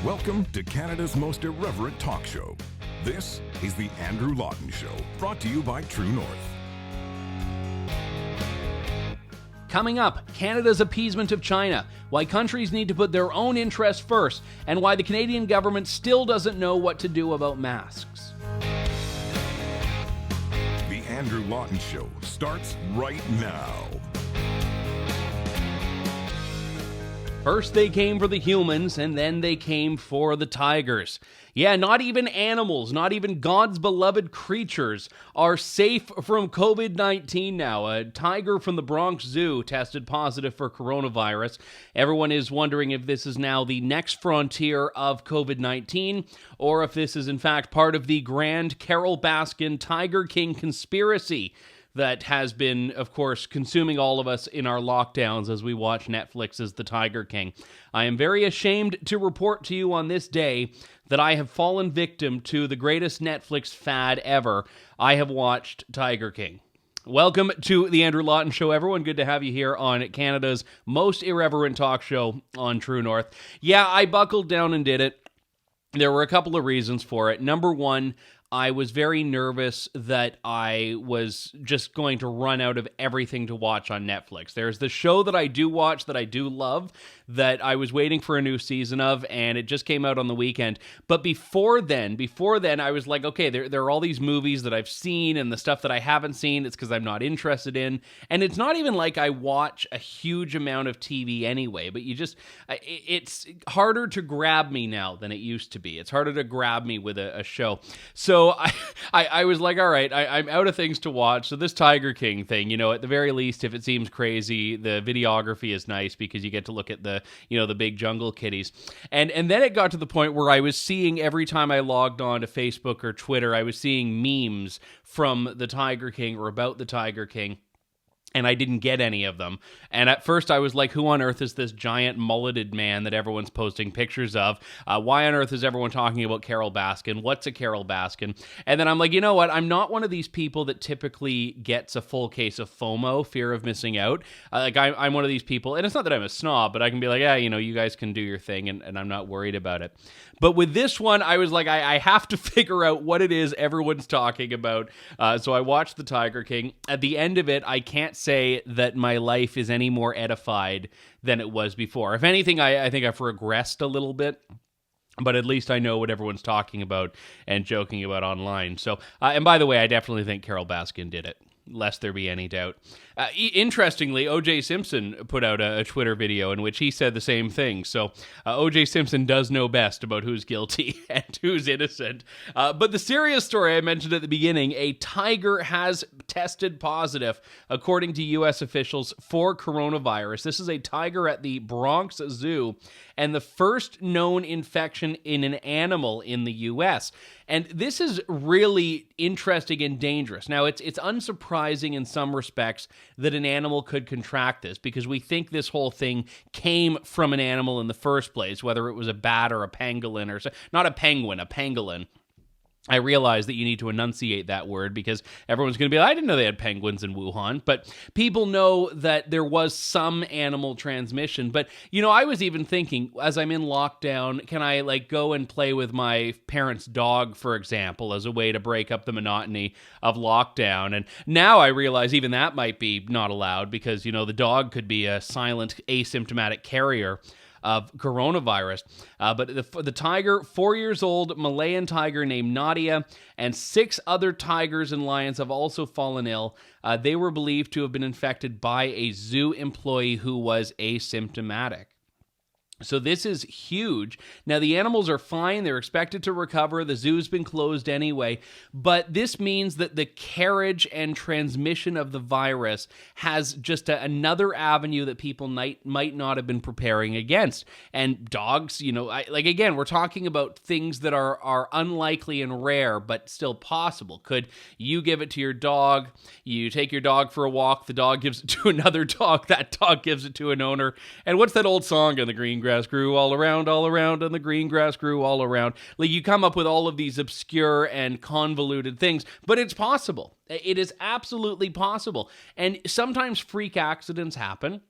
Welcome to Canada's most irreverent talk show. This is the Andrew Lawton Show, brought to you by True North. Coming up, Canada's appeasement of China, why countries need to put their own interests first, and why the Canadian government still doesn't know what to do about masks. The Andrew Lawton Show starts right now. First they came for the humans, and then they came for the tigers. Yeah, not even animals, not even God's beloved creatures are safe from COVID-19 now. A tiger from the Bronx Zoo tested positive for coronavirus. Everyone is wondering if this is now the next frontier of COVID-19, or if this is in fact part of the grand Carole Baskin Tiger King conspiracy that has been, of course, consuming all of us in our lockdowns as we watch Netflix's The Tiger King. I am very ashamed to report to you on this day that I have fallen victim to the greatest Netflix fad ever. I have watched Tiger King. Welcome to the Andrew Lawton Show, everyone. Good to have you here on Canada's most irreverent talk show on True North. Yeah, I buckled down and did it. There were a couple of reasons for it. Number one, I was very nervous that I was just going to run out of everything to watch on Netflix. There's the show that I do watch that I do love that I was waiting for a new season of, and it just came out on the weekend. But before then, I was like, okay, there are all these movies that I've seen and the stuff that I haven't seen. It's because I'm not interested in. And it's not even like I watch a huge amount of TV anyway, but it's harder to grab me now than it used to be. It's harder to grab me with a show. So I was like, all right, I'm out of things to watch. So this Tiger King thing, at the very least, if it seems crazy, the videography is nice because you get to look at the big jungle kitties. And then it got to the point where I was seeing every time I logged on to Facebook or Twitter, I was seeing memes from the Tiger King or about the Tiger King. And I didn't get any of them. And at first I was like, who on earth is this giant mulleted man that everyone's posting pictures of? Why on earth is everyone talking about Carole Baskin? What's a Carole Baskin? And then I'm like, you know what? I'm not one of these people that typically gets a full case of FOMO, fear of missing out. I'm one of these people, and it's not that I'm a snob, but I can be like, yeah, you guys can do your thing, and I'm not worried about it. But with this one, I was like, I have to figure out what it is everyone's talking about. So I watched The Tiger King. At the end of it, I can't say that my life is any more edified than it was before. If anything, I think I've regressed a little bit. But at least I know what everyone's talking about and joking about online. So, and by the way, I definitely think Carole Baskin did it, lest there be any doubt. Interestingly, O.J. Simpson put out a Twitter video in which he said the same thing. So O.J. Simpson does know best about who's guilty and who's innocent. But the serious story I mentioned at the beginning, a tiger has tested positive, according to U.S. officials, for coronavirus. This is a tiger at the Bronx Zoo, and the first known infection in an animal in the U.S. And this is really interesting and dangerous. Now, it's unsurprising in some respects that an animal could contract this, because we think this whole thing came from an animal in the first place, whether it was a bat or a pangolin, or not a penguin, a pangolin. I realize that you need to enunciate that word because everyone's going to be like, I didn't know they had penguins in Wuhan. But people know that there was some animal transmission. But, I was even thinking, as I'm in lockdown, can I go and play with my parents' dog, for example, as a way to break up the monotony of lockdown? And now I realize even that might be not allowed because, the dog could be a silent, asymptomatic carrier of coronavirus. But the tiger, 4 years old, Malayan tiger named Nadia, and 6 other tigers and lions have also fallen ill. They were believed to have been infected by a zoo employee who was asymptomatic. So this is huge. Now, the animals are fine. They're expected to recover. The zoo's been closed anyway. But this means that the carriage and transmission of the virus has just another avenue that people might not have been preparing against. And dogs, again, we're talking about things that are unlikely and rare, but still possible. Could you give it to your dog? You take your dog for a walk. The dog gives it to another dog. That dog gives it to an owner. And what's that old song on the green grass grew all around, and the green grass grew all around. You come up with all of these obscure and convoluted things, but it's possible. It is absolutely possible. And sometimes freak accidents happen.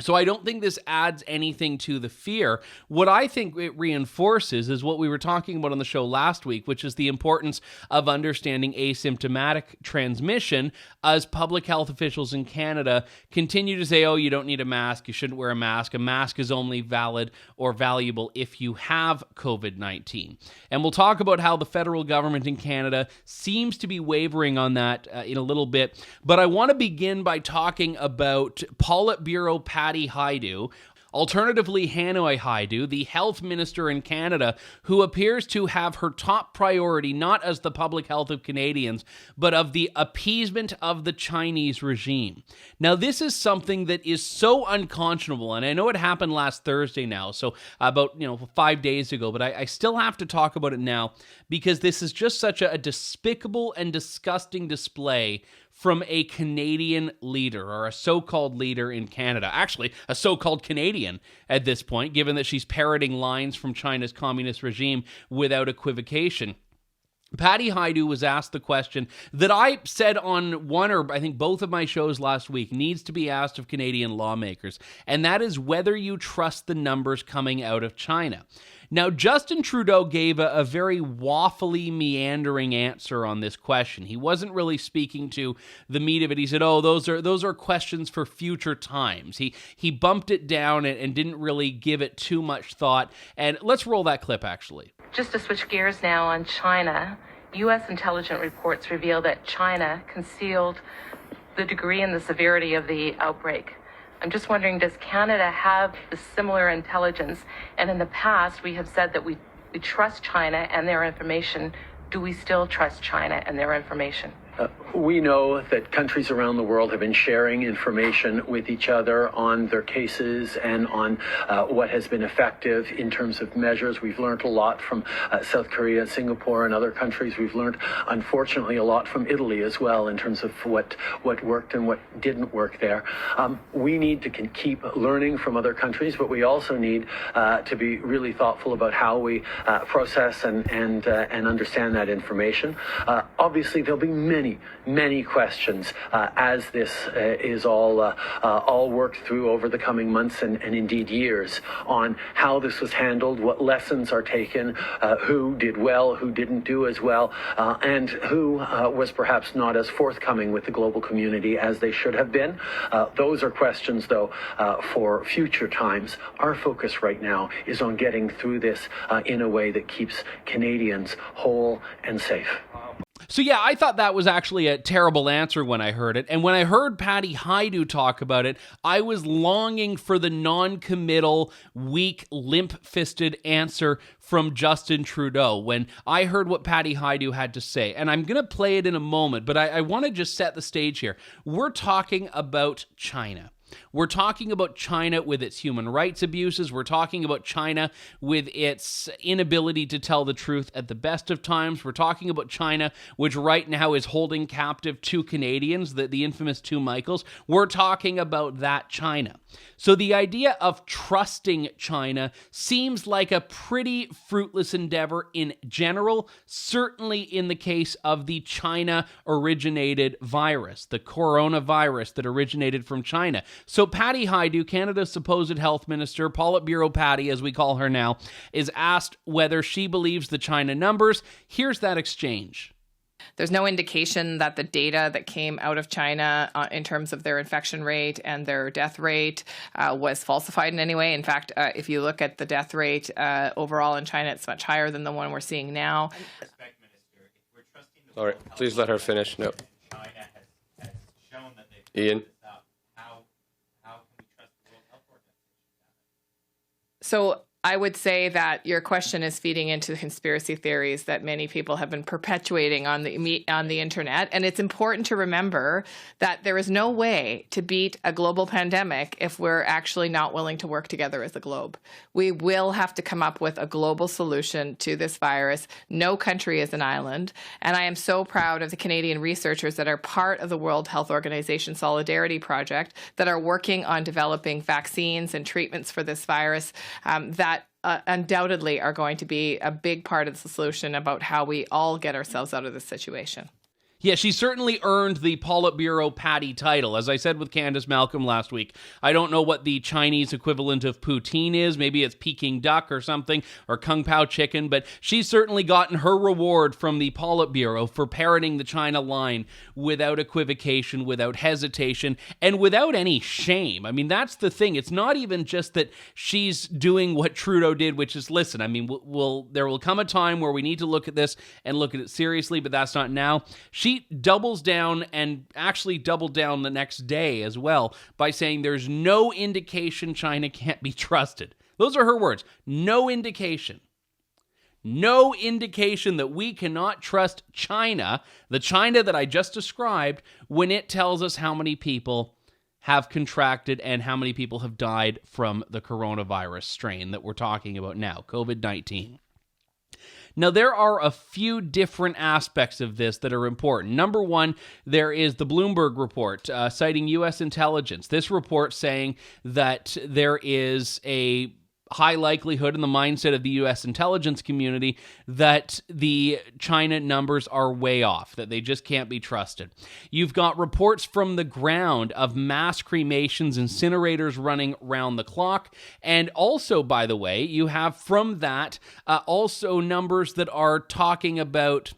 So I don't think this adds anything to the fear. What I think it reinforces is what we were talking about on the show last week, which is the importance of understanding asymptomatic transmission as public health officials in Canada continue to say, oh, you don't need a mask, you shouldn't wear a mask. A mask is only valid or valuable if you have COVID-19. And we'll talk about how the federal government in Canada seems to be wavering on that in a little bit. But I want to begin by talking about Politburo Patty Hajdu, alternatively Hanoi Hajdu, the health minister in Canada, who appears to have her top priority not as the public health of Canadians, but of the appeasement of the Chinese regime. Now, this is something that is so unconscionable, and I know it happened last Thursday now, so about 5 days ago, but I still have to talk about it now because this is just such a despicable and disgusting display from a Canadian leader, or a so-called leader in Canada. Actually, a so-called Canadian at this point, given that she's parroting lines from China's communist regime without equivocation. Patty Hajdu was asked the question that I said on one or I think both of my shows last week needs to be asked of Canadian lawmakers, and that is whether you trust the numbers coming out of China. Now, Justin Trudeau gave a very waffly, meandering answer on this question. He wasn't really speaking to the meat of it. He said, oh, those are questions for future times. He bumped it down and didn't really give it too much thought. And let's roll that clip, actually. Just to switch gears now on China, U.S. intelligence reports reveal that China concealed the degree and the severity of the outbreak. I'm just wondering, does Canada have the similar intelligence? And in the past, we have said that we trust China and their information. Do we still trust China and their information? We know that countries around the world have been sharing information with each other on their cases and on what has been effective in terms of measures. We've learned a lot from South Korea, Singapore, and other countries. We've learned, unfortunately, a lot from Italy as well in terms of what worked and what didn't work there. We need to keep learning from other countries, but we also need to be really thoughtful about how we process and understand that information. Obviously, there'll be many questions as this is all worked through over the coming months and indeed years on how this was handled, what lessons are taken, who did well, who didn't do as well, and who was perhaps not as forthcoming with the global community as they should have been. Those are questions, though, for future times. Our focus right now is on getting through this in a way that keeps Canadians whole and safe. So yeah, I thought that was actually a terrible answer when I heard it. And when I heard Patty Hajdu talk about it, I was longing for the non-committal, weak, limp-fisted answer from Justin Trudeau when I heard what Patty Hajdu had to say. And I'm going to play it in a moment, but I want to just set the stage here. We're talking about China. We're talking about China with its human rights abuses. We're talking about China with its inability to tell the truth at the best of times. We're talking about China, which right now is holding captive two Canadians, the infamous two Michaels. We're talking about that China. So the idea of trusting China seems like a pretty fruitless endeavor in general, certainly in the case of the China-originated virus, the coronavirus that originated from China. So Patty Hajdu, Canada's supposed health minister, Politburo Patty, as we call her now, is asked whether she believes the China numbers. Here's that exchange. There's no indication that the data that came out of China in terms of their infection rate and their death rate was falsified in any way. In fact, if you look at the death rate overall in China, it's much higher than the one we're seeing now. All right, please let her finish. No. China has shown that they've Ian. How can we trust the World Health Organization? So I would say that your question is feeding into the conspiracy theories that many people have been perpetuating on the internet. And it's important to remember that there is no way to beat a global pandemic if we're actually not willing to work together as a globe. We will have to come up with a global solution to this virus. No country is an island. And I am so proud of the Canadian researchers that are part of the World Health Organization Solidarity Project that are working on developing vaccines and treatments for this virus that undoubtedly are going to be a big part of the solution about how we all get ourselves out of this situation. Yeah, she certainly earned the Politburo Patty title. As I said with Candace Malcolm last week, I don't know what the Chinese equivalent of poutine is. Maybe it's Peking duck or something, or Kung Pao chicken, but she's certainly gotten her reward from the Politburo for parroting the China line without equivocation, without hesitation, and without any shame. I mean, that's the thing. It's not even just that she's doing what Trudeau did, which is, listen, I mean, there will come a time where we need to look at this and look at it seriously, but that's not now. She doubles down, and actually doubled down the next day as well, by saying there's no indication China can't be trusted. Those are her words. No indication. No indication that we cannot trust China, the China that I just described, when it tells us how many people have contracted and how many people have died from the coronavirus strain that we're talking about now, COVID-19. Now, there are a few different aspects of this that are important. Number one, there is the Bloomberg report citing U.S. intelligence. This report saying that there is a high likelihood in the mindset of the U.S. intelligence community that the China numbers are way off, that they just can't be trusted. You've got reports from the ground of mass cremations, incinerators running round the clock, and also, by the way, you have from that also numbers that are talking about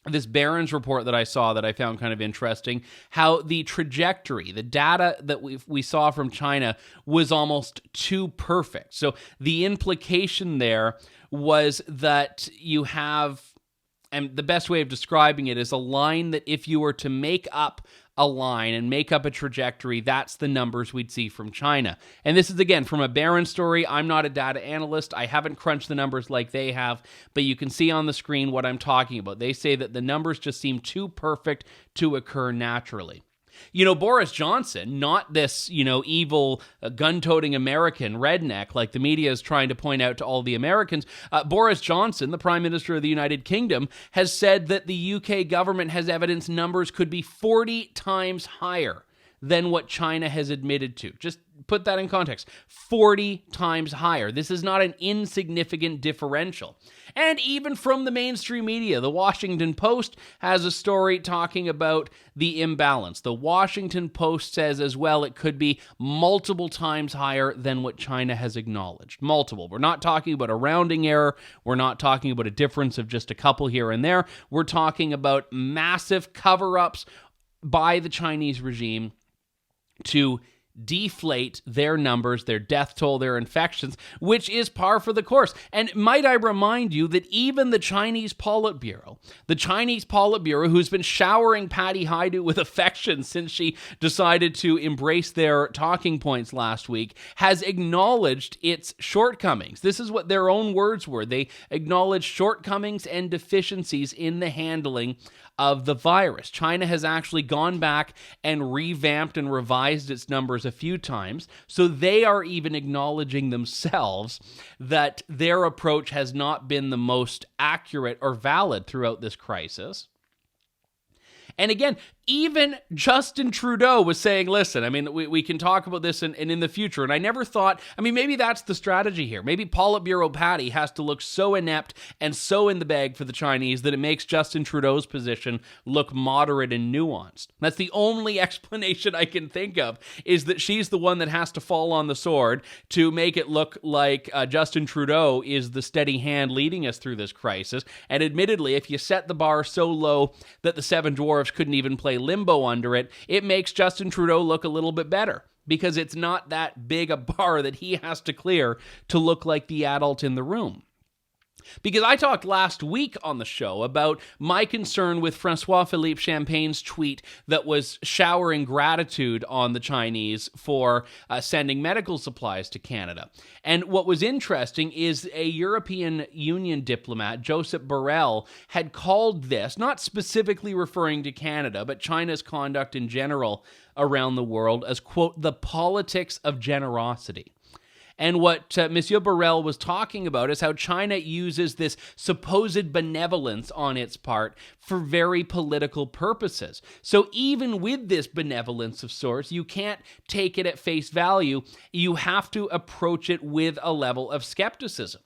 this Barron's report that I saw that I found kind of interesting, how the trajectory, the data that we saw from China was almost too perfect. So the implication there was that you have, and the best way of describing it is a line that if you were to make up a line and make up a trajectory, that's the numbers we'd see from China. And this is, again, from a Barron story. I'm not a data analyst. I haven't crunched the numbers like they have, but you can see on the screen what I'm talking about. They say that the numbers just seem too perfect to occur naturally. You know, Boris Johnson, not this, evil gun-toting American redneck like the media is trying to point out to all the Americans. Boris Johnson, the Prime Minister of the United Kingdom, has said that the UK government has evidence numbers could be 40 times higher than what China has admitted to. Just put that in context. 40 times higher. This is not an insignificant differential. And even from the mainstream media, the Washington Post has a story talking about the imbalance. The Washington Post says as well it could be multiple times higher than what China has acknowledged. Multiple. We're not talking about a rounding error. We're not talking about a difference of just a couple here and there. We're talking about massive cover-ups by the Chinese regime to deflate their numbers, their death toll, their infections, which is par for the course. And might I remind you that even the Chinese Politburo, who's been showering Patty Hajdu with affection since she decided to embrace their talking points last week, has acknowledged its shortcomings. This is what their own words were. They acknowledged shortcomings and deficiencies in the handling of the virus. China has actually gone back and revamped and revised its numbers a few times, so they are even acknowledging themselves that their approach has not been the most accurate or valid throughout this crisis. And again, even Justin Trudeau was saying, listen, I mean, we can talk about this and in the future. And I never thought, I mean, maybe that's the strategy here. Maybe Politburo Patty has to look so inept and so in the bag for the Chinese that it makes Justin Trudeau's position look moderate and nuanced. That's the only explanation I can think of, is that she's the one that has to fall on the sword to make it look like Justin Trudeau is the steady hand leading us through this crisis. And admittedly, if you set the bar so low that the Seven Dwarfs couldn't even play limbo under it, it makes Justin Trudeau look a little bit better, because it's not that big a bar that he has to clear to look like the adult in the room. Because I talked last week on the show about my concern with Francois-Philippe Champagne's tweet that was showering gratitude on the Chinese for sending medical supplies to Canada. And what was interesting is a European Union diplomat, Josep Borrell, had called this, not specifically referring to Canada, but China's conduct in general around the world, as, quote, the politics of generosity. And what Monsieur Borrell was talking about is how China uses this supposed benevolence on its part for very political purposes. So even with this benevolence of sorts, you can't take it at face value. You have to approach it with a level of skepticism.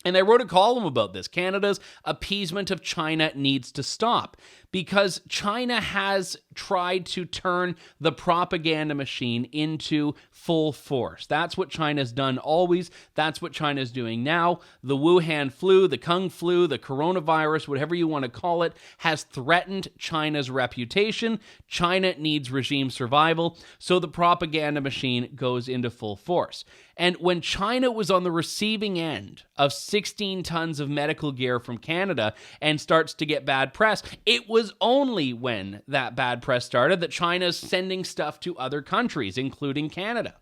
And I wrote a column about this. Canada's appeasement of China needs to stop because China has tried to turn the propaganda machine into full force. That's what China's done always. That's what China's doing now. The Wuhan flu, the Kung flu, the coronavirus, whatever you want to call it, has threatened China's reputation. China needs regime survival, so the propaganda machine goes into full force. And when China was on the receiving end of 16 tons of medical gear from Canada and starts to get bad press, it was only when that bad press started that China's sending stuff to other countries, including Canada.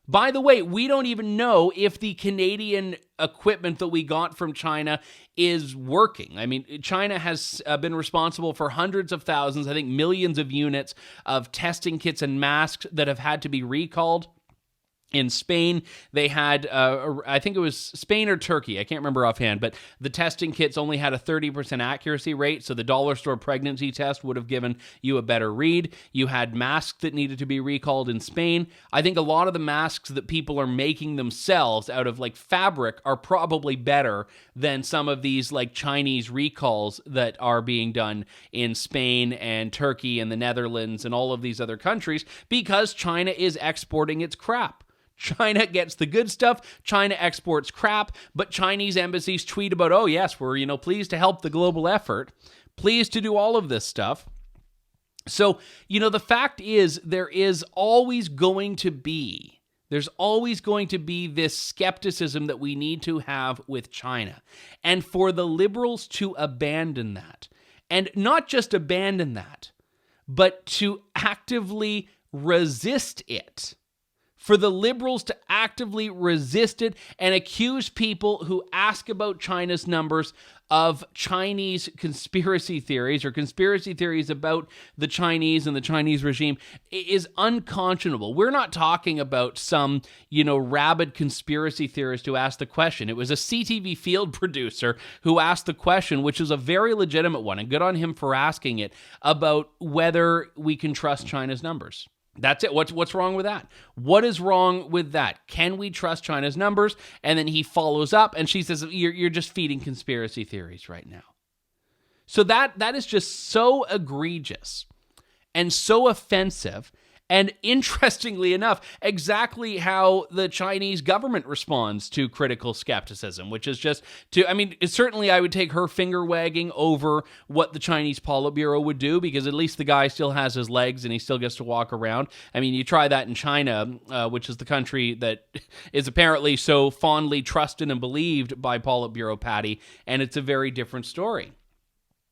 By the way, we don't even know if the Canadian equipment that we got from China is working. I mean, China has been responsible for hundreds of thousands, I think millions of units of testing kits and masks that have had to be recalled. In Spain, they had, I think it was Spain or Turkey, I can't remember offhand, but the testing kits only had a 30% accuracy rate, so the dollar store pregnancy test would have given you a better read. You had masks that needed to be recalled in Spain. I think a lot of the masks that people are making themselves out of like fabric are probably better than some of these like Chinese recalls that are being done in Spain and Turkey and the Netherlands and all of these other countries because China is exporting its crap. China gets the good stuff, China exports crap, but Chinese embassies tweet about, oh yes, we're, pleased to help the global effort, pleased to do all of this stuff. So, the fact is there's always going to be this skepticism that we need to have with China. And for the liberals to abandon that, and not just abandon that, but to actively resist it, for the liberals to actively resist it and accuse people who ask about China's numbers of Chinese conspiracy theories or conspiracy theories about the Chinese and the Chinese regime is unconscionable. We're not talking about some, rabid conspiracy theorist who asked the question. It was a CTV field producer who asked the question, which is a very legitimate one, and good on him for asking it, about whether we can trust China's numbers. That's it. What's wrong with that? What is wrong with that? Can we trust China's numbers? And then he follows up and she says, you're just feeding conspiracy theories right now. So that is just so egregious and so offensive. And interestingly enough, exactly how the Chinese government responds to critical skepticism, which is just certainly I would take her finger wagging over what the Chinese Politburo would do, because at least the guy still has his legs and he still gets to walk around. I mean, you try that in China, which is the country that is apparently so fondly trusted and believed by Politburo Patty, and it's a very different story.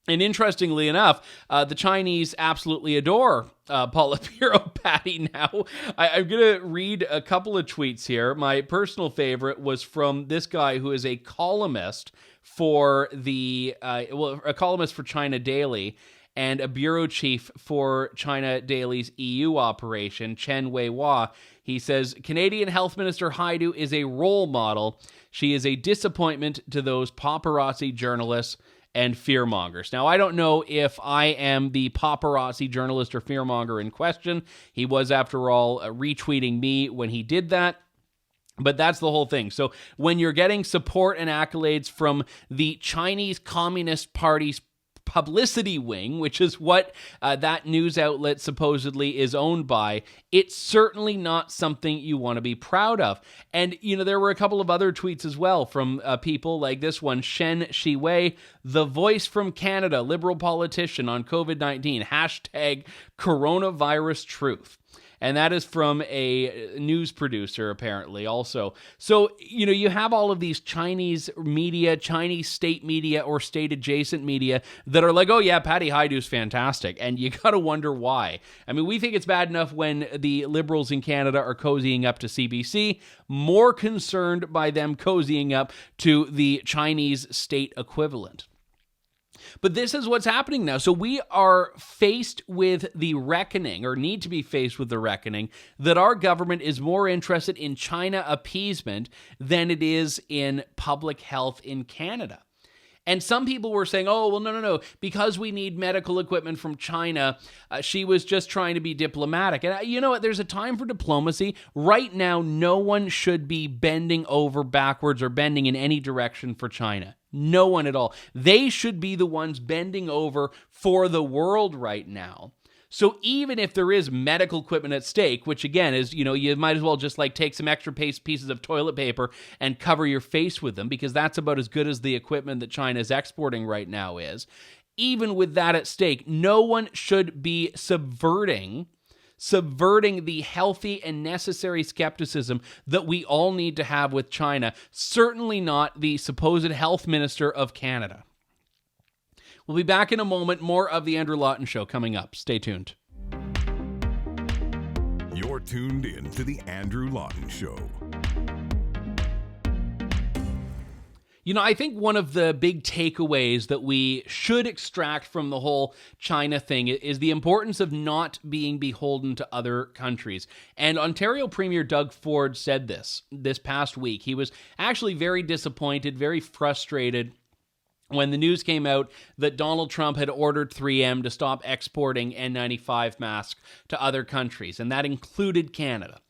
And interestingly enough, the Chinese absolutely adore Politburo Patty now. I'm going to read a couple of tweets here. My personal favorite was from this guy who is a columnist for a columnist for China Daily and a bureau chief for China Daily's EU operation, Chen Weihua. He says, Canadian Health Minister Hajdu is a role model. She is a disappointment to those paparazzi journalists and fearmongers. Now, I don't know if I am the paparazzi journalist or fearmonger in question. He was, after all, retweeting me when he did that. But that's the whole thing. So when you're getting support and accolades from the Chinese Communist Party's publicity wing, which is what that news outlet supposedly is owned by, it's certainly not something you want to be proud of. And, there were a couple of other tweets as well from people like this one, Shen Shiwei, the voice from Canada, liberal politician on COVID-19, hashtag coronavirus truth. And that is from a news producer, apparently, also. So, you have all of these Chinese media, Chinese state media or state-adjacent media that are like, oh, yeah, Patty Hajdu's fantastic. And you got to wonder why. I mean, we think it's bad enough when the Liberals in Canada are cozying up to CBC, more concerned by them cozying up to the Chinese state equivalent. But this is what's happening now. So we are faced with the reckoning, or need to be faced with the reckoning, that our government is more interested in China appeasement than it is in public health in Canada. And some people were saying, oh, well, no, because we need medical equipment from China, she was just trying to be diplomatic. And you know what? There's a time for diplomacy. Right now, no one should be bending over backwards or bending in any direction for China. No one at all. They should be the ones bending over for the world right now. So even if there is medical equipment at stake, which again is, you might as well just like take some extra pieces of toilet paper and cover your face with them, because that's about as good as the equipment that China is exporting right now is. Even with that at stake, no one should be subverting the healthy and necessary skepticism that we all need to have with China. Certainly not the supposed health minister of Canada. We'll be back in a moment. More of the Andrew Lawton Show coming up. Stay tuned. You're tuned in to the Andrew Lawton Show. I think one of the big takeaways that we should extract from the whole China thing is the importance of not being beholden to other countries. And Ontario Premier Doug Ford said this past week. He was actually very disappointed, very frustrated when the news came out that Donald Trump had ordered 3M to stop exporting N95 masks to other countries, and that included Canada.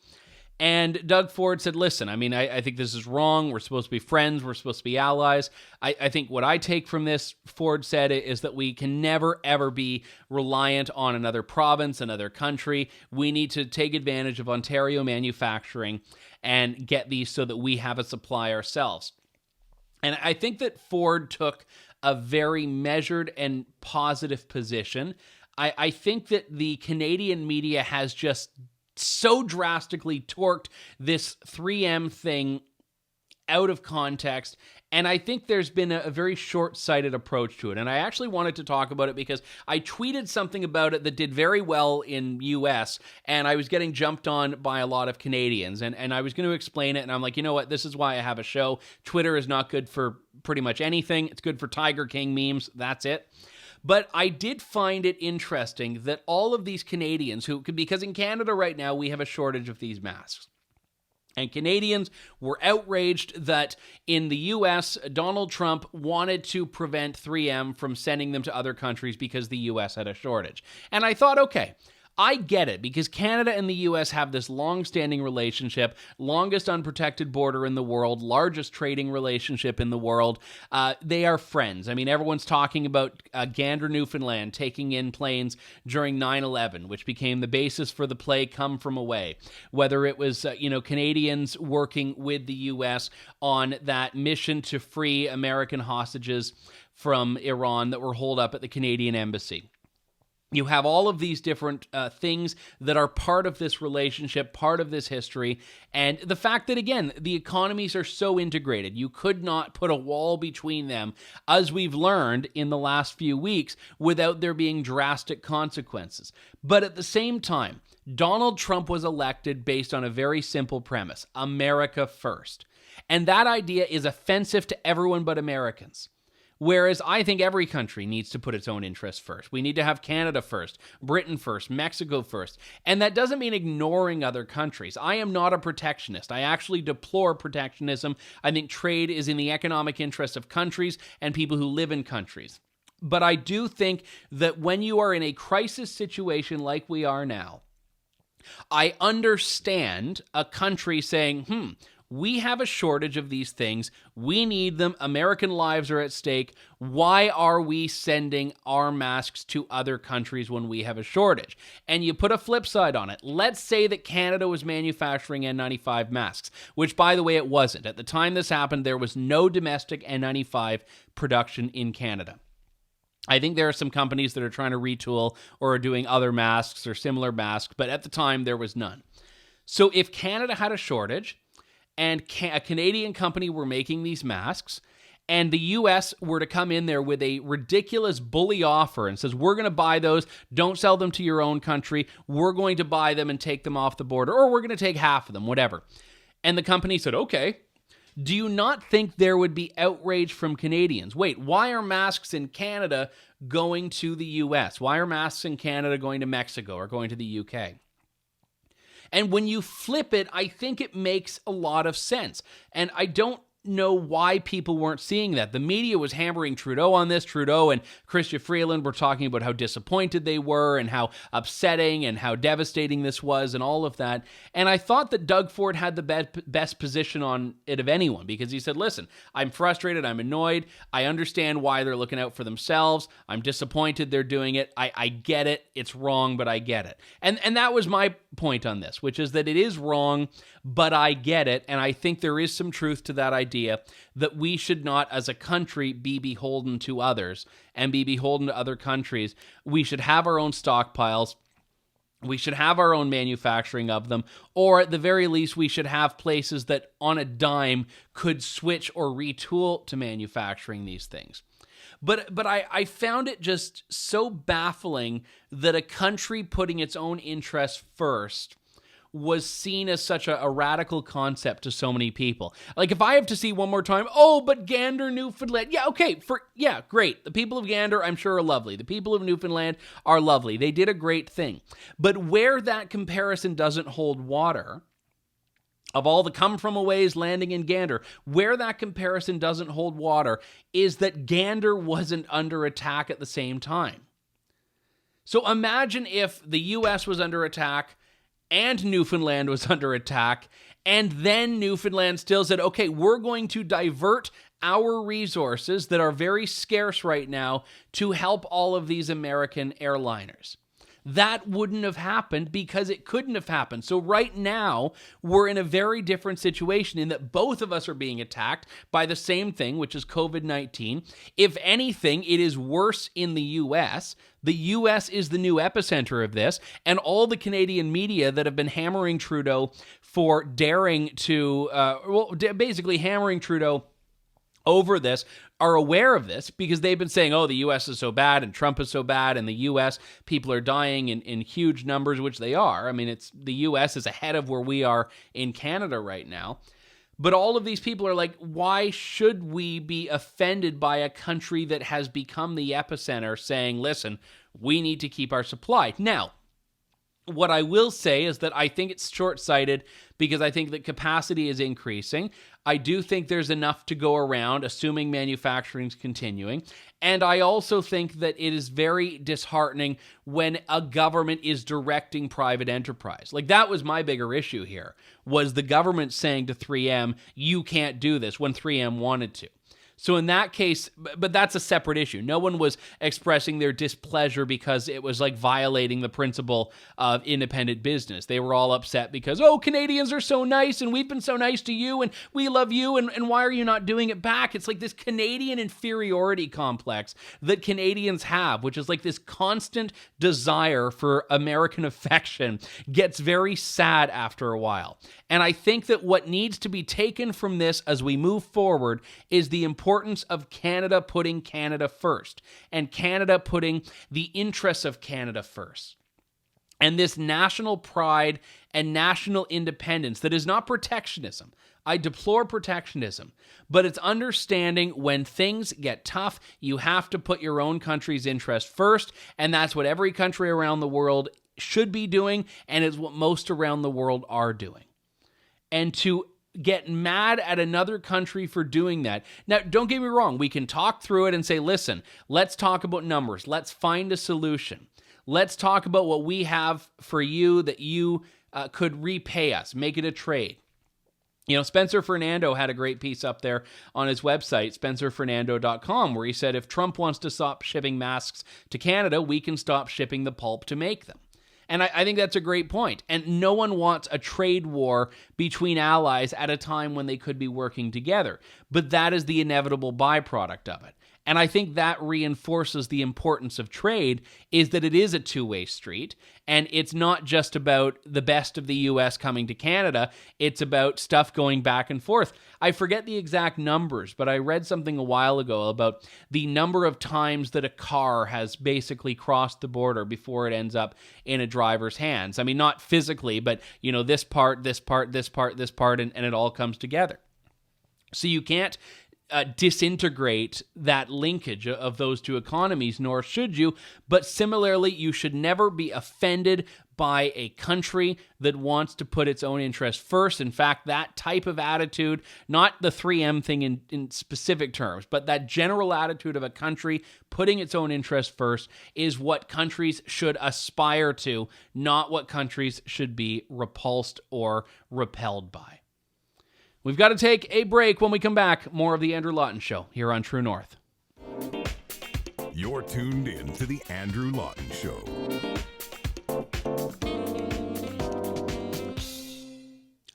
And Doug Ford said, listen, I think this is wrong. We're supposed to be friends. We're supposed to be allies. I think what I take from this, Ford said, is that we can never, ever be reliant on another province, another country. We need to take advantage of Ontario manufacturing and get these so that we have a supply ourselves. And I think that Ford took a very measured and positive position. I think that the Canadian media has just so drastically torqued this 3M thing out of context, and I think there's been a very short-sighted approach to it. And I actually wanted to talk about it because I tweeted something about it that did very well in US, and I was getting jumped on by a lot of Canadians, and I was going to explain it, and I'm like, you know what, this is why I have a show. Twitter is not good for pretty much anything. It's good for Tiger King memes. That's it. But I did find it interesting that all of these Canadians because in Canada right now, we have a shortage of these masks. And Canadians were outraged that in the U.S., Donald Trump wanted to prevent 3M from sending them to other countries because the U.S. had a shortage. And I thought, okay, I get it, because Canada and the U.S. have this long-standing relationship, longest unprotected border in the world, largest trading relationship in the world. They are friends. Everyone's talking about Gander, Newfoundland taking in planes during 9/11, which became the basis for the play Come From Away. Whether it was, Canadians working with the U.S. on that mission to free American hostages from Iran that were holed up at the Canadian embassy. You have all of these different things that are part of this relationship, part of this history, and the fact that, again, the economies are so integrated. You could not put a wall between them, as we've learned in the last few weeks, without there being drastic consequences. But at the same time, Donald Trump was elected based on a very simple premise: America first. And that idea is offensive to everyone but Americans. Whereas I think every country needs to put its own interests first. We need to have Canada first, Britain first, Mexico first. And that doesn't mean ignoring other countries. I am not a protectionist. I actually deplore protectionism. I think trade is in the economic interest of countries and people who live in countries. But I do think that when you are in a crisis situation like we are now, I understand a country saying, we have a shortage of these things. We need them. American lives are at stake. Why are we sending our masks to other countries when we have a shortage? And you put a flip side on it. Let's say that Canada was manufacturing N95 masks, which, by the way, it wasn't. At the time this happened, there was no domestic N95 production in Canada. I think there are some companies that are trying to retool or are doing other masks or similar masks, but at the time there was none. So if Canada had a shortage, and a Canadian company were making these masks, and the U.S. were to come in there with a ridiculous bully offer and says, we're going to buy those, don't sell them to your own country, we're going to buy them and take them off the border, or we're going to take half of them, whatever. And the company said, okay. Do you not think there would be outrage from Canadians? Wait, why are masks in Canada going to the U.S.? Why are masks in Canada going to Mexico or going to the U.K.? And when you flip it, I think it makes a lot of sense. And I don't know why people weren't seeing that. The media was hammering Trudeau on this. Trudeau and Chrystia Freeland were talking about how disappointed they were and how upsetting and how devastating this was and all of that. And I thought that Doug Ford had the best position on it of anyone, because he said, listen, I'm frustrated, I'm annoyed, I understand why they're looking out for themselves, I'm disappointed they're doing it, I get it, it's wrong, but I get it. And that was my point on this, which is that it is wrong, but I get it, and I think there is some truth to that idea that we should not, as a country, be beholden to others and be beholden to other countries. We should have our own stockpiles. We should have our own manufacturing of them, or at the very least, we should have places that on a dime could switch or retool to manufacturing these things. But I found it just so baffling that a country putting its own interests first was seen as such a radical concept to so many people. Like, if I have to see one more time, oh, but Gander, Newfoundland, yeah, okay, great. The people of Gander, I'm sure, are lovely. The people of Newfoundland are lovely. They did a great thing. But where that comparison doesn't hold water, of all the come-from-aways landing in Gander, where that comparison doesn't hold water is that Gander wasn't under attack at the same time. So imagine if the U.S. was under attack and Newfoundland was under attack, and then Newfoundland still said, okay, we're going to divert our resources that are very scarce right now to help all of these American airliners. That wouldn't have happened because it couldn't have happened. So right now, we're in a very different situation in that both of us are being attacked by the same thing, which is COVID-19. If anything, it is worse in the U.S. The U.S. is the new epicenter of this, and all the Canadian media that have been hammering Trudeau for daring to, basically hammering Trudeau over this are aware of this because they've been saying, oh, the U.S. is so bad and Trump is so bad and the U.S. people are dying in huge numbers, which they are. I mean, the U.S. is ahead of where we are in Canada right now. But all of these people are like, why should we be offended by a country that has become the epicenter saying, listen, we need to keep our supply? Now, what I will say is that I think it's short-sighted because I think that capacity is increasing. I do think there's enough to go around, assuming manufacturing's continuing. And I also think that it is very disheartening when a government is directing private enterprise. Like, that was my bigger issue here, was the government saying to 3M, you can't do this, when 3M wanted to. So in that case, but that's a separate issue. No one was expressing their displeasure because it was like violating the principle of independent business. They were all upset because, oh, Canadians are so nice and we've been so nice to you and we love you and why are you not doing it back? It's like this Canadian inferiority complex that Canadians have, which is like this constant desire for American affection, gets very sad after a while. And I think that what needs to be taken from this as we move forward is the importance of Canada putting Canada first, and Canada putting the interests of Canada first. And this national pride and national independence that is not protectionism. I deplore protectionism, but it's understanding when things get tough, you have to put your own country's interest first, and that's what every country around the world should be doing, and it's what most around the world are doing. And to get mad at another country for doing that. Now, don't get me wrong. We can talk through it and say, listen, let's talk about numbers. Let's find a solution. Let's talk about what we have for you that you could repay us. Make it a trade. You know, Spencer Fernando had a great piece up there on his website, spencerfernando.com, where he said, if Trump wants to stop shipping masks to Canada, we can stop shipping the pulp to make them. And I think that's a great point. And no one wants a trade war between allies at a time when they could be working together. But that is the inevitable byproduct of it. And I think that reinforces the importance of trade, is that it is a two-way street, and it's not just about the best of the U.S. coming to Canada, it's about stuff going back and forth. I forget the exact numbers, but I read something a while ago about the number of times that a car has basically crossed the border before it ends up in a driver's hands. I mean, not physically, but, you know, this part, and it all comes together. So you can't disintegrate that linkage of those two economies, nor should you. But similarly, you should never be offended by a country that wants to put its own interest first. In fact, that type of attitude, not the 3M thing in specific terms, but that general attitude of a country putting its own interest first is what countries should aspire to, not what countries should be repulsed or repelled by. We've got to take a break. When we come back, more of the Andrew Lawton Show here on True North. You're tuned in to the Andrew Lawton Show.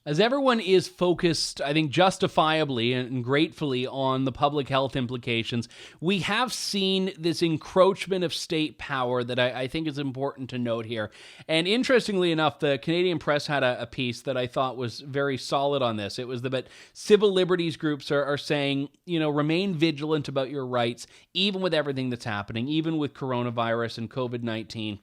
As everyone is focused, I think justifiably and gratefully, on the public health implications, we have seen this encroachment of state power that I think is important to note here. And interestingly enough, the Canadian Press had a piece that I thought was very solid on this. It was that civil liberties groups are saying, remain vigilant about your rights, even with everything that's happening, even with coronavirus and COVID-19.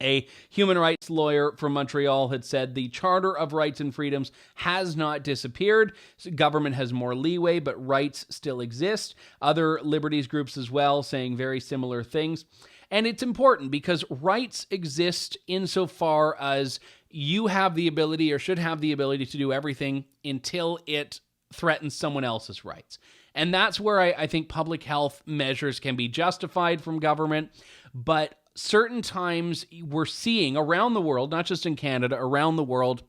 A human rights lawyer from Montreal had said the Charter of Rights and Freedoms has not disappeared. Government has more leeway, but rights still exist. Other liberties groups as well saying very similar things. And it's important because rights exist insofar as you have the ability or should have the ability to do everything until it threatens someone else's rights. And that's where I think public health measures can be justified from government, but certain times we're seeing around the world, not just in Canada, around the world,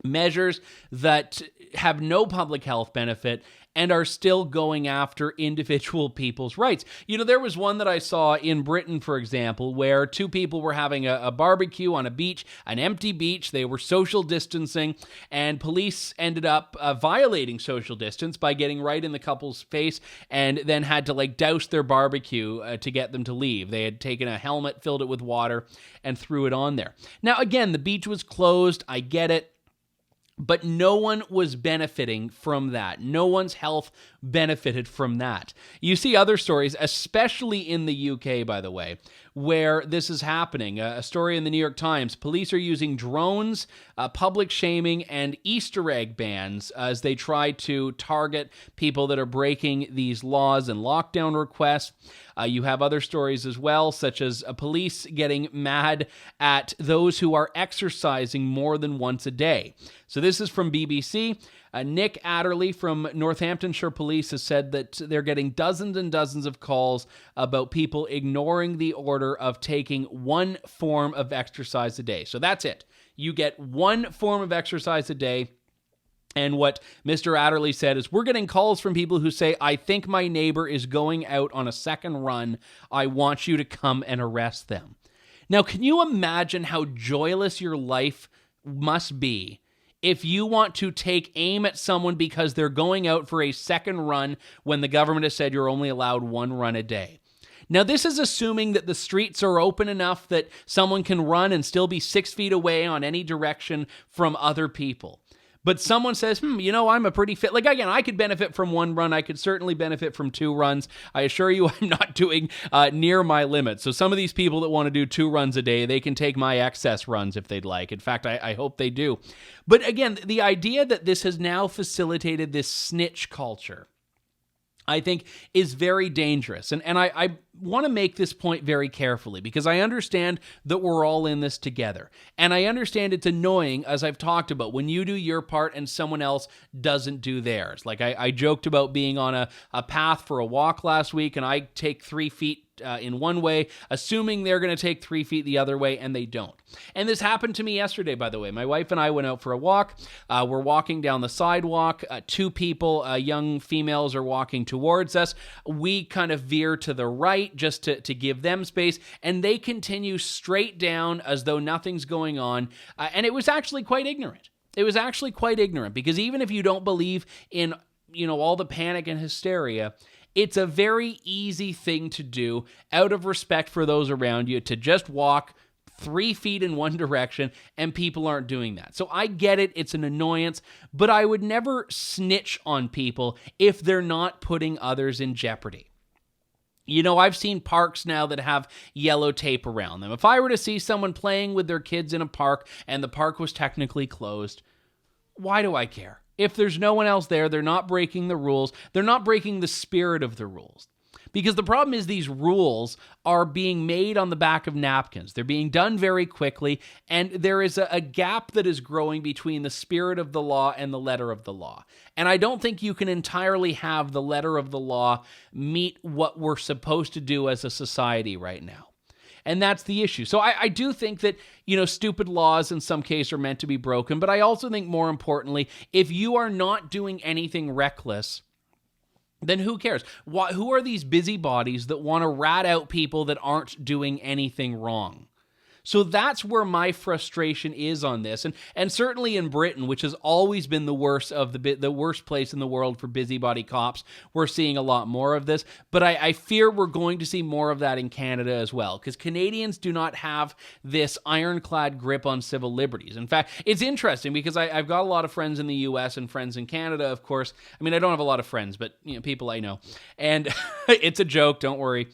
measures that have no public health benefit and are still going after individual people's rights. There was one that I saw in Britain, for example, where two people were having a barbecue on a beach, an empty beach. They were social distancing, and police ended up violating social distance by getting right in the couple's face and then had to douse their barbecue to get them to leave. They had taken a helmet, filled it with water, and threw it on there. Now, again, the beach was closed. I get it. But no one was benefiting from that. No one's health benefited from that. You see other stories, especially in the UK, by the way, where this is happening. A story in the New York Times. Police are using drones, public shaming, and Easter egg bans as they try to target people that are breaking these laws and lockdown requests. You have other stories as well, such as police getting mad at those who are exercising more than once a day. So this is from BBC. Nick Adderley from Northamptonshire Police has said that they're getting dozens and dozens of calls about people ignoring the order of taking one form of exercise a day. So that's it. You get one form of exercise a day. And what Mr. Adderley said is, we're getting calls from people who say, I think my neighbor is going out on a second run. I want you to come and arrest them. Now, can you imagine how joyless your life must be if you want to take aim at someone because they're going out for a second run when the government has said you're only allowed one run a day? Now, this is assuming that the streets are open enough that someone can run and still be 6 feet away on any direction from other people. But someone says, I'm a pretty fit. Again, I could benefit from one run. I could certainly benefit from 2 runs. I assure you I'm not doing near my limit. So some of these people that want to do 2 runs a day, they can take my excess runs if they'd like. In fact, I hope they do. But again, the idea that this has now facilitated this snitch culture, I think, is very dangerous. And I want to make this point very carefully because I understand that we're all in this together. And I understand it's annoying, as I've talked about, when you do your part and someone else doesn't do theirs. I joked about being on a path for a walk last week, and I take 3 feet in one way, assuming they're going to take 3 feet the other way, and they don't. And this happened to me yesterday, by the way. My wife and I went out for a walk. We're walking down the sidewalk. 2 people, young females, are walking towards us. We kind of veer to the right just to give them space, and they continue straight down as though nothing's going on. And it was actually quite ignorant. It was actually quite ignorant because even if you don't believe in, all the panic and hysteria, it's a very easy thing to do out of respect for those around you to just walk 3 feet in one direction, and people aren't doing that. So I get it. It's an annoyance, but I would never snitch on people if they're not putting others in jeopardy. I've seen parks now that have yellow tape around them. If I were to see someone playing with their kids in a park and the park was technically closed, why do I care? If there's no one else there, they're not breaking the rules. They're not breaking the spirit of the rules. Because the problem is these rules are being made on the back of napkins. They're being done very quickly, and there is a gap that is growing between the spirit of the law and the letter of the law. And I don't think you can entirely have the letter of the law meet what we're supposed to do as a society right now. And that's the issue. So I do think that, stupid laws in some case are meant to be broken, but I also think more importantly, if you are not doing anything reckless, then who cares? Who are these busybodies that want to rat out people that aren't doing anything wrong? So that's where my frustration is on this. And certainly in Britain, which has always been the worst of the worst place in the world for busybody cops, we're seeing a lot more of this. But I fear we're going to see more of that in Canada as well, because Canadians do not have this ironclad grip on civil liberties. In fact, it's interesting because I've got a lot of friends in the US and friends in Canada, of course. I mean, I don't have a lot of friends, but people I know. And it's a joke, don't worry.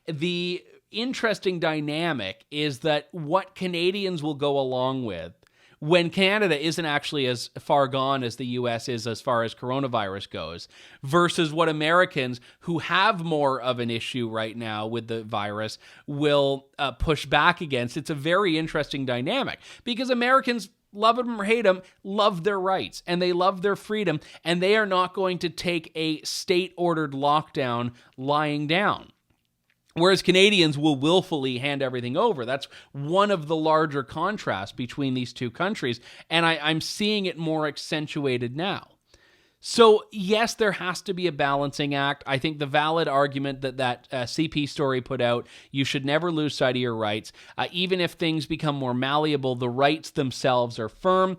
The interesting dynamic is that what Canadians will go along with when Canada isn't actually as far gone as the US is as far as coronavirus goes, versus what Americans who have more of an issue right now with the virus will push back against. It's a very interesting dynamic because Americans, love them or hate them, love their rights and they love their freedom, and they are not going to take a state-ordered lockdown lying down. Whereas Canadians will willfully hand everything over. That's one of the larger contrasts between these two countries, and I'm seeing it more accentuated now. So yes, there has to be a balancing act. I think the valid argument that CP story put out, you should never lose sight of your rights. Even if things become more malleable, the rights themselves are firm.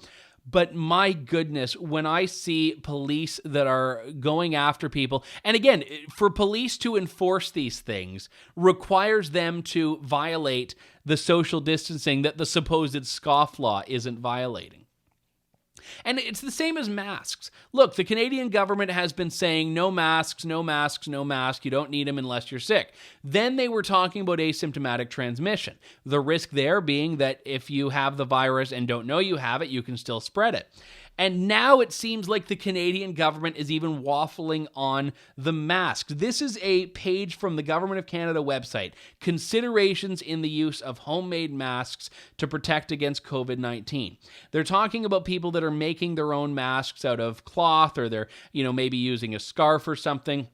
But my goodness, when I see police that are going after people, and again, for police to enforce these things requires them to violate the social distancing that the supposed scofflaw isn't violating. And it's the same as masks. Look, the Canadian government has been saying no masks, no masks, no masks. You don't need them unless you're sick. Then they were talking about asymptomatic transmission. The risk there being that if you have the virus and don't know you have it, you can still spread it. And now it seems like the Canadian government is even waffling on the masks. This is a page from the Government of Canada website, Considerations in the Use of Homemade Masks to Protect Against COVID-19. They're talking about people that are making their own masks out of cloth, or they're, maybe using a scarf or something.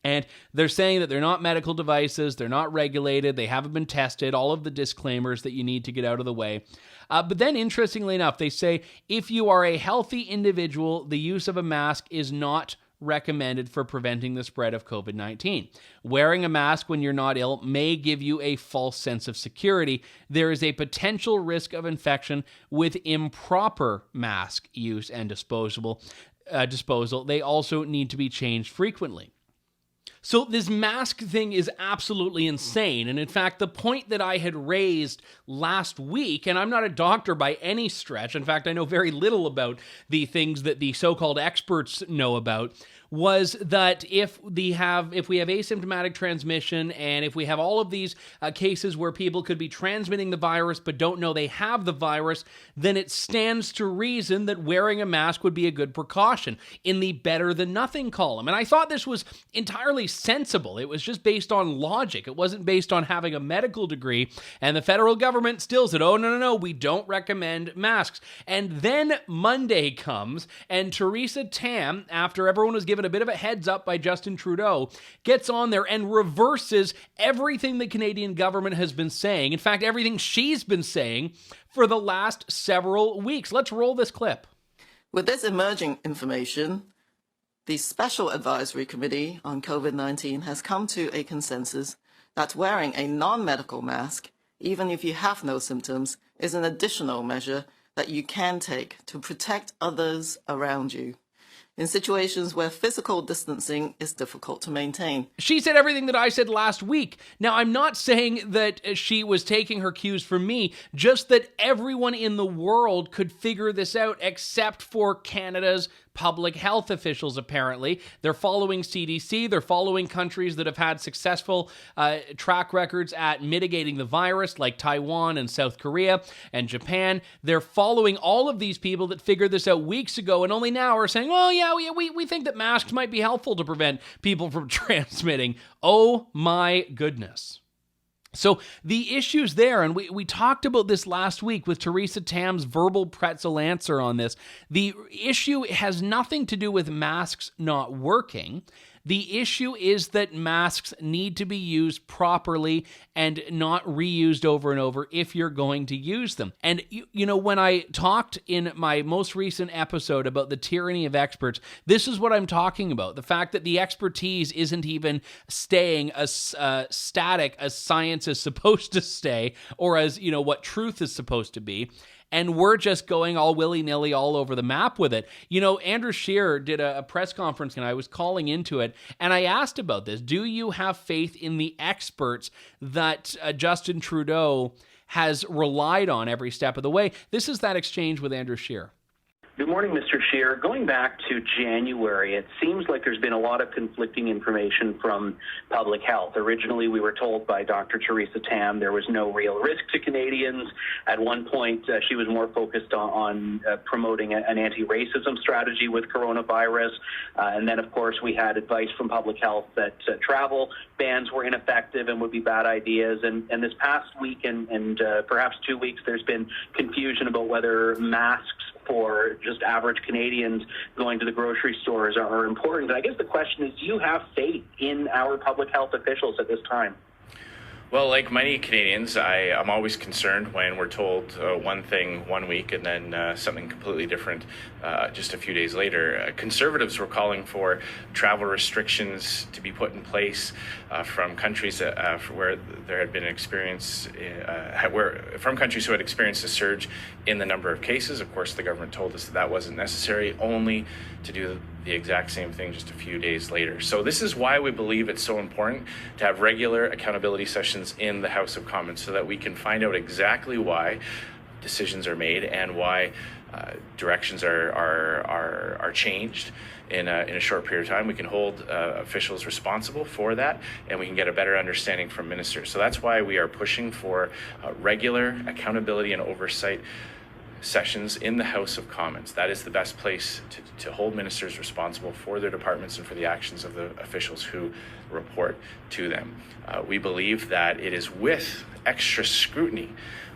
And they're saying that they're not medical devices, they're not regulated, they haven't been tested, all of the disclaimers that you need to get out of the way. But then, interestingly enough, they say if you are a healthy individual, the use of a mask is not recommended for preventing the spread of COVID-19. Wearing a mask when you're not ill may give you a false sense of security. There is a potential risk of infection with improper mask use and disposal. They also need to be changed frequently. So this mask thing is absolutely insane. And in fact, the point that I had raised last week, and I'm not a doctor by any stretch, in fact, I know very little about the things that the so-called experts know about, was that if we have asymptomatic transmission, and if we have all of these cases where people could be transmitting the virus but don't know they have the virus, then it stands to reason that wearing a mask would be a good precaution in the better than nothing column. And I thought this was entirely sensible. It was just based on logic. It wasn't based on having a medical degree. And the federal government still said, oh, no, we don't recommend masks. And then Monday comes, and Theresa Tam, after everyone was given a bit of a heads up by Justin Trudeau, gets on there and reverses everything the Canadian government has been saying. In fact, everything she's been saying for the last several weeks. Let's roll this clip. With this emerging information, the Special Advisory Committee on COVID-19 has come to a consensus that wearing a non-medical mask, even if you have no symptoms, is an additional measure that you can take to protect others around you in situations where physical distancing is difficult to maintain. She said everything that I said last week. Now, I'm not saying that she was taking her cues from me, just that everyone in the world could figure this out except for Canada's public health officials, apparently. They're following CDC. They're following countries that have had successful track records at mitigating the virus, like Taiwan and South Korea and Japan. They're following all of these people that figured this out weeks ago and only now are saying, oh, yeah, we think that masks might be helpful to prevent people from transmitting. Oh, my goodness. So the issues there, and we talked about this last week with Theresa Tam's verbal pretzel answer on this. The issue has nothing to do with masks not working. The issue is that masks need to be used properly and not reused over and over if you're going to use them. And, you know, when I talked in my most recent episode about the tyranny of experts, this is what I'm talking about. The fact that the expertise isn't even staying as static as science is supposed to stay, or as, you know, what truth is supposed to be. And we're just going all willy-nilly all over the map with it. You know, Andrew Scheer did a press conference, and I was calling into it, and I asked about this. Do you have faith in the experts that Justin Trudeau has relied on every step of the way? This is that exchange with Andrew Scheer. Good morning, Mr. Scheer. Going back to January, it seems like there's been a lot of conflicting information from public health. Originally, we were told by Dr. Theresa Tam there was no real risk to Canadians. At one point, she was more focused on promoting an anti-racism strategy with coronavirus. And then, of course, we had advice from public health that travel bans were ineffective and would be bad ideas. And this past week and perhaps 2 weeks, there's been confusion about whether masks for just average Canadians going to the grocery stores are important. And I guess the question is, do you have faith in our public health officials at this time? Well, like many Canadians, I'm always concerned when we're told one thing one week and then something completely different just a few days later. Conservatives were calling for travel restrictions to be put in place from countries where there had been an experience, from countries who had experienced a surge in the number of cases. Of course, the government told us that wasn't necessary, only to do the exact same thing just a few days later. So this is why we believe it's so important to have regular accountability sessions in the House of Commons so that we can find out exactly why decisions are made and why directions are changed in a short period of time. We can hold officials responsible for that, and we can get a better understanding from ministers. So that's why we are pushing for regular accountability and oversight sessions in the House of Commons. That is the best place to hold ministers responsible for their departments and for the actions of the officials who report to them. We believe that it is with extra scrutiny,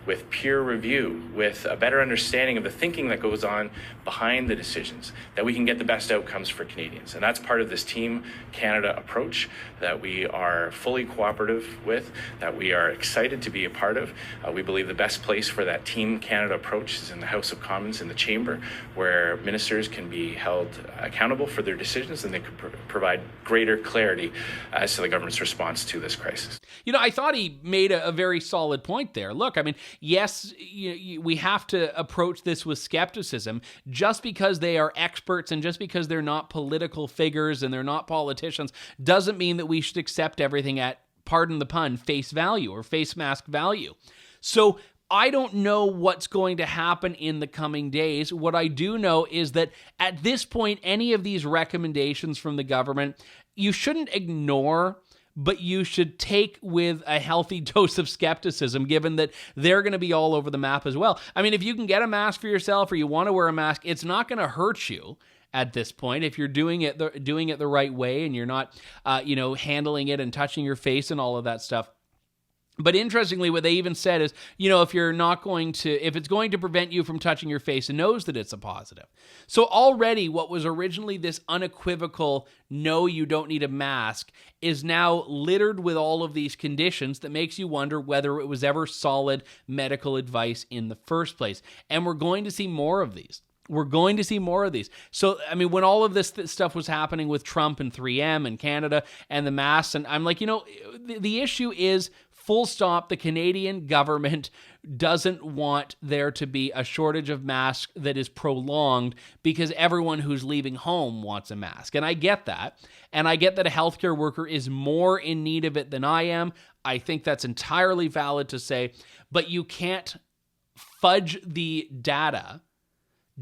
with peer review, with a better understanding of the thinking that goes on behind the decisions, that we can get the best outcomes for Canadians. And that's part of this Team Canada approach that we are fully cooperative with, that we are excited to be a part of. We believe the best place for that Team Canada approach is in the House of Commons, in the chamber, where ministers can be held accountable for their decisions and they can provide greater clarity as to the government's response to this crisis. You know, I thought he made a very solid point there. Look, I mean, yes, we have to approach this with skepticism. Just because they are experts and just because they're not political figures and they're not politicians doesn't mean that we should accept everything at, pardon the pun, face value or face mask value. So I don't know what's going to happen in the coming days. What I do know is that at this point, any of these recommendations from the government, you shouldn't ignore, but you should take with a healthy dose of skepticism, given that they're going to be all over the map as well. I mean, if you can get a mask for yourself or you want to wear a mask, it's not going to hurt you at this point if you're doing it the right way and you're not, handling it and touching your face and all of that stuff. But interestingly, what they even said is, if it's going to prevent you from touching your face, it knows that it's a positive. So already what was originally this unequivocal, no, you don't need a mask, is now littered with all of these conditions that makes you wonder whether it was ever solid medical advice in the first place. And we're going to see more of these. So, I mean, when all of this stuff was happening with Trump and 3M and Canada and the masks, and I'm like, the issue is, full stop, the Canadian government doesn't want there to be a shortage of masks that is prolonged because everyone who's leaving home wants a mask. And I get that. And I get that a healthcare worker is more in need of it than I am. I think that's entirely valid to say. But you can't fudge the data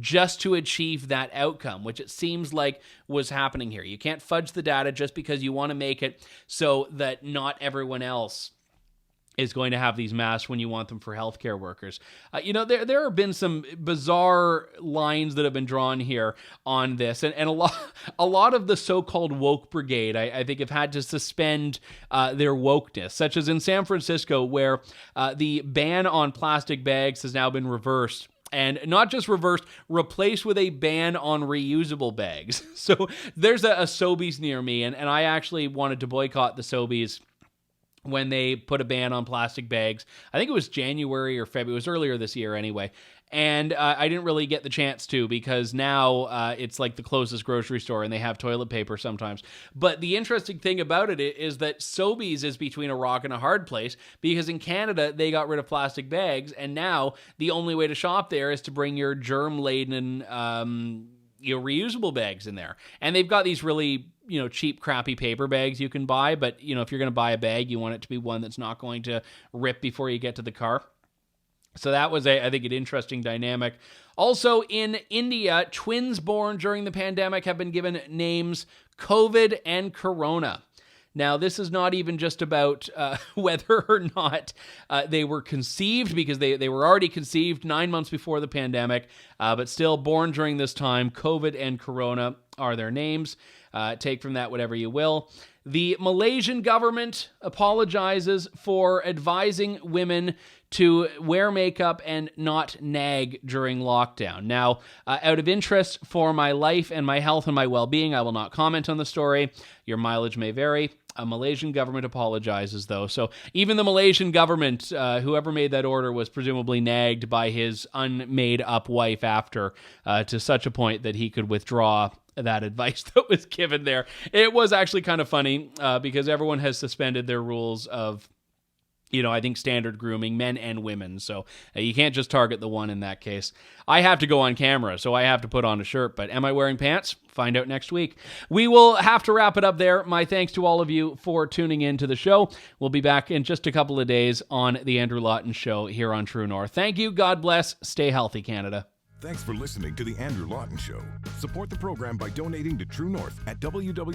just to achieve that outcome, which it seems like was happening here. You can't fudge the data just because you want to make it so that not everyone else is going to have these masks when you want them for healthcare workers. There have been some bizarre lines that have been drawn here on this, and a lot of the so-called woke brigade, I think, have had to suspend their wokeness, such as in San Francisco, where the ban on plastic bags has now been reversed. And not just reversed, replaced with a ban on reusable bags. So there's a Sobeys near me, and I actually wanted to boycott the Sobeys when they put a ban on plastic bags. I think it was January or February. It was earlier this year anyway. And I didn't really get the chance to, because now it's like the closest grocery store and they have toilet paper sometimes. But the interesting thing about it is that Sobeys is between a rock and a hard place, because in Canada, they got rid of plastic bags. And now the only way to shop there is to bring your germ-laden reusable bags in there. And they've got these really cheap, crappy paper bags you can buy. But, if you're going to buy a bag, you want it to be one that's not going to rip before you get to the car. So that was, I think, an interesting dynamic. Also, in India, twins born during the pandemic have been given names COVID and Corona. Now, this is not even just about whether or not they were conceived, because they were already conceived 9 months before the pandemic, but still born during this time. COVID and Corona are their names. Take from that whatever you will. The Malaysian government apologizes for advising women to wear makeup and not nag during lockdown. Now, out of interest for my life and my health and my well-being, I will not comment on the story. Your mileage may vary. A Malaysian government apologizes, though. So even the Malaysian government, whoever made that order, was presumably nagged by his unmade-up wife after, to such a point that he could withdraw that advice that was given there. It was actually kind of funny, because everyone has suspended their rules of, I think, standard grooming, men and women. So you can't just target the one in that case. I have to go on camera, so I have to put on a shirt. But am I wearing pants? Find out next week. We will have to wrap it up there. My thanks to all of you for tuning in to the show. We'll be back in just a couple of days on The Andrew Lawton Show here on True North. Thank you. God bless. Stay healthy, Canada. Thanks for listening to The Andrew Lawton Show. Support the program by donating to True North at www.tnc.news.